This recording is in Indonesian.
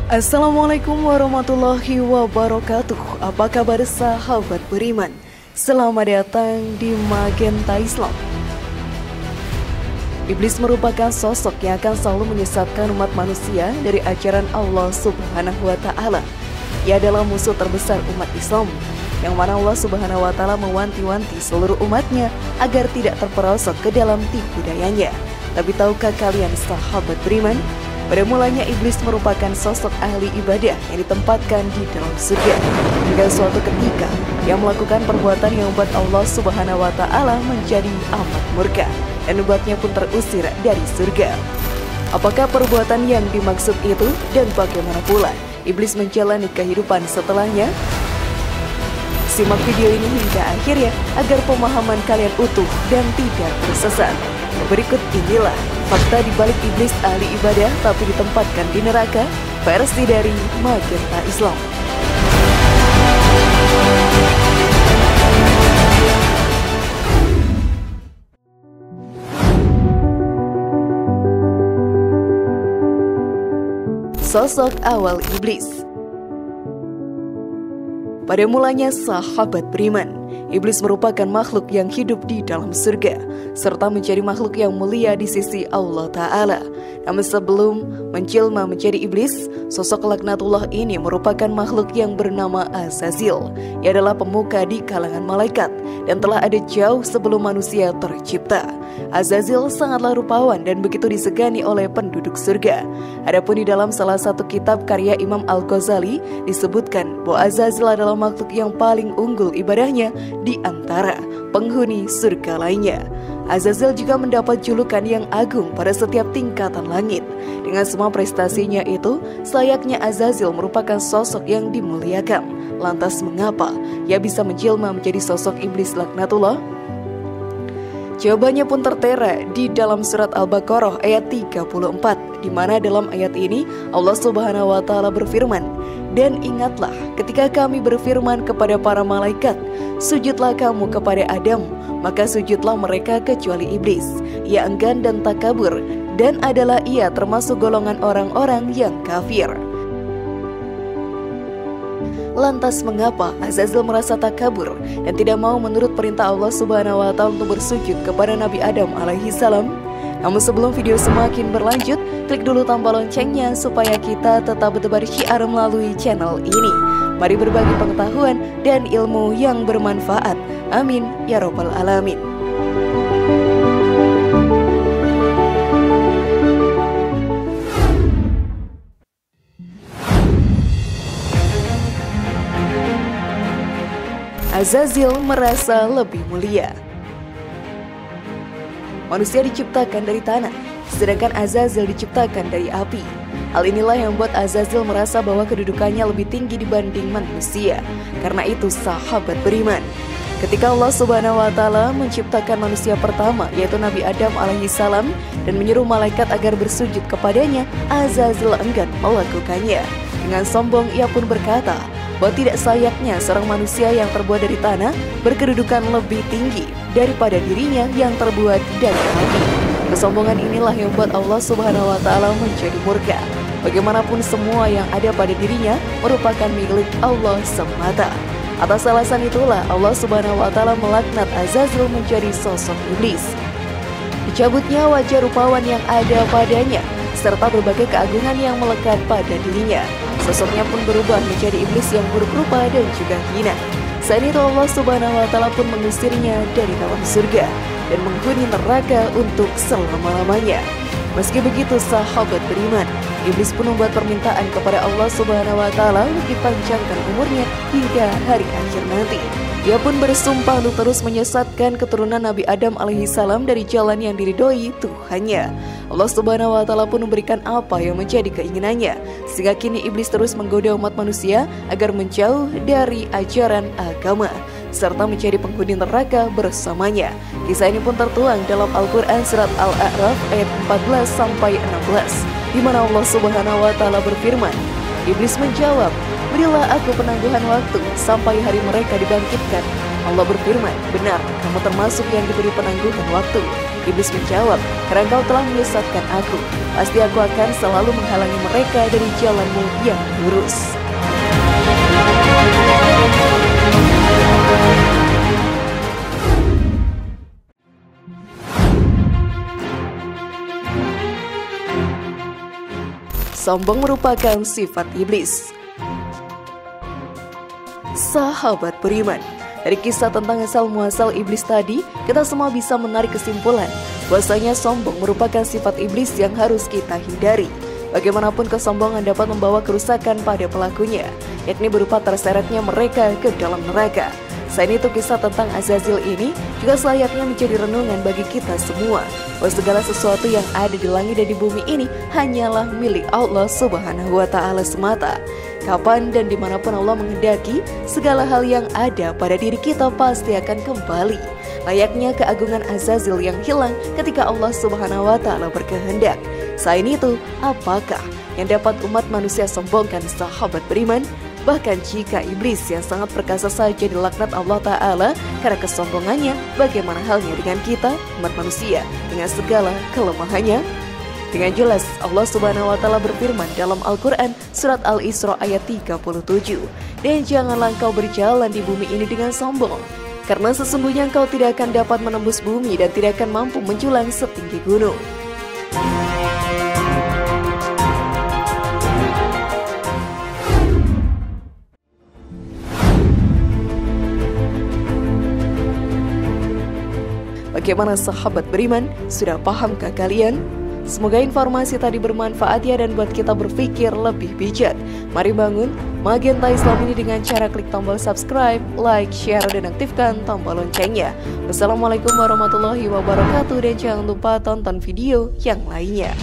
Assalamualaikum warahmatullahi wabarakatuh. Apa kabar sahabat beriman? Selamat datang di Magenta Islam. Iblis merupakan sosok yang akan selalu menyesatkan umat manusia dari ajaran Allah Subhanahu wa Ta'ala. Ia adalah musuh terbesar umat Islam, yang mana Allah Subhanahu wa Ta'ala mewanti-wanti seluruh umatnya agar tidak terperosok ke dalam tipu dayanya. Tapi tahukah kalian sahabat beriman, pada mulanya iblis merupakan sosok ahli ibadah yang ditempatkan di dalam surga. Hingga suatu ketika ia melakukan perbuatan yang membuat Allah Subhanahu wa Ta'ala menjadi amat murka dan membuatnya pun terusir dari surga. Apakah perbuatan yang dimaksud itu dan bagaimana pula iblis menjalani kehidupan setelahnya? Simak video ini hingga akhir ya, agar pemahaman kalian utuh dan tidak tersesat. Berikut inilah fakta di balik iblis ahli ibadah tapi ditempatkan di neraka, versi dari Magenta Islam. Sosok awal iblis. Pada mulanya sahabat beriman, iblis merupakan makhluk yang hidup di dalam surga, serta menjadi makhluk yang mulia di sisi Allah Ta'ala. Namun sebelum menjelma menjadi iblis, sosok laknatullah ini merupakan makhluk yang bernama Azazil. Ia adalah pemuka di kalangan malaikat dan telah ada jauh sebelum manusia tercipta. Azazil sangatlah rupawan dan begitu disegani oleh penduduk surga. Adapun di dalam salah satu kitab karya Imam Al-Ghazali disebutkan bahwa Azazil adalah makhluk yang paling unggul ibadahnya di antara penghuni surga lainnya. Azazil juga mendapat julukan yang agung pada setiap tingkatan langit. Dengan semua prestasinya itu, selayaknya Azazil merupakan sosok yang dimuliakan. Lantas mengapa ia bisa menjelma menjadi sosok iblis laknatullah? Jawabannya pun tertera di dalam surat Al-Baqarah ayat 34, di mana dalam ayat ini Allah Subhanahu wa Ta'ala berfirman, "Dan ingatlah ketika kami berfirman kepada para malaikat, sujudlah kamu kepada Adam, maka sujudlah mereka kecuali iblis. Ia enggan dan takabur, dan adalah ia termasuk golongan orang-orang yang kafir." Lantas mengapa Azazil merasa takabur dan tidak mau menurut perintah Allah Subhanahu wa Ta'ala untuk bersujud kepada Nabi Adam alaihi salam? Namun sebelum video semakin berlanjut, klik dulu tombol loncengnya supaya kita tetap bertebar syiar melalui channel ini. Mari berbagi pengetahuan dan ilmu yang bermanfaat. Amin ya rabbal alamin. Azazil merasa lebih mulia. Manusia diciptakan dari tanah, sedangkan Azazil diciptakan dari api. Hal inilah yang membuat Azazil merasa bahwa kedudukannya lebih tinggi dibanding manusia. Karena itu sahabat beriman, ketika Allah Subhanahu wa Ta'ala menciptakan manusia pertama, yaitu Nabi Adam alaihi salam, dan menyuruh malaikat agar bersujud kepadanya, Azazil enggan melakukannya. Dengan sombong ia pun berkata bahwa tidak sayaknya seorang manusia yang terbuat dari tanah berkedudukan lebih tinggi daripada dirinya yang terbuat dari api. Kesombongan inilah yang membuat Allah Subhanahu wa Ta'ala menjadi murka. Bagaimanapun semua yang ada pada dirinya merupakan milik Allah semata. Atas alasan itulah Allah Subhanahu wa Ta'ala melaknat Azazil menjadi sosok iblis. Dicabutnya wajah rupawan yang ada padanya serta berbagai keagungan yang melekat pada dirinya. Sosoknya pun berubah menjadi iblis yang buruk rupa dan juga hina. Saat itu Allah Subhanahu wa Ta'ala pun mengusirnya dari dalam surga dan menghuni neraka untuk selama-lamanya. Meski begitu sahabat beriman, iblis pun membuat permintaan kepada Allah Subhanahu wa Ta'ala untuk dipanjangkan umurnya hingga hari akhir nanti. Ia pun bersumpah untuk terus menyesatkan keturunan Nabi Adam alaihi salam dari jalan yang diridhoi Tuhannya. Allah Subhanahu wa Ta'ala pun memberikan apa yang menjadi keinginannya, sehingga kini iblis terus menggoda umat manusia agar menjauh dari ajaran agama serta menjadi penghuni neraka bersamanya. Kisah ini pun tertuang dalam Al-Quran surat Al-A'raf ayat 14-16, di mana Allah Subhanahu wa Ta'ala berfirman, iblis menjawab, "Berilah aku penangguhan waktu sampai hari mereka dibangkitkan." Allah berfirman, "Benar, kamu termasuk yang diberi penangguhan waktu." Iblis menjawab, karena engkau telah menyesatkan aku, pasti aku akan selalu menghalangi mereka dari jalanmu yang lurus. Sombong merupakan sifat iblis. Sahabat beriman, dari kisah tentang asal-muasal iblis tadi, kita semua bisa menarik kesimpulan bahwasanya sombong merupakan sifat iblis yang harus kita hindari. Bagaimanapun kesombongan dapat membawa kerusakan pada pelakunya, yakni berupa terseretnya mereka ke dalam neraka. Selain itu, kisah tentang Azazil ini juga selayaknya menjadi renungan bagi kita semua, bahwa segala sesuatu yang ada di langit dan di bumi ini hanyalah milik Allah Subhanahu wa Ta'ala semata. Kapan dan dimanapun Allah menghendaki, segala hal yang ada pada diri kita pasti akan kembali. Layaknya keagungan Azazil yang hilang ketika Allah Subhanahu wa Ta'ala berkehendak. Selain itu, apakah yang dapat umat manusia sombongkan, sahabat beriman? Bahkan jika iblis yang sangat perkasa saja dilaknat Allah Ta'ala karena kesombongannya, bagaimana halnya dengan kita, umat manusia, dengan segala kelemahannya? Dengan jelas Allah Subhanahu wa Ta'ala berfirman dalam Al-Quran surat Al-Isra ayat 37, dan janganlah engkau berjalan di bumi ini dengan sombong, karena sesungguhnya engkau tidak akan dapat menembus bumi dan tidak akan mampu menjulang setinggi gunung. Bagaimana sahabat beriman? Sudah pahamkah kalian? Semoga informasi tadi bermanfaat ya dan buat kita berpikir lebih bijak. Mari bangun Magenta Islam ini dengan cara klik tombol subscribe, like, share, dan aktifkan tombol loncengnya. Wassalamualaikum warahmatullahi wabarakatuh, dan jangan lupa tonton video yang lainnya.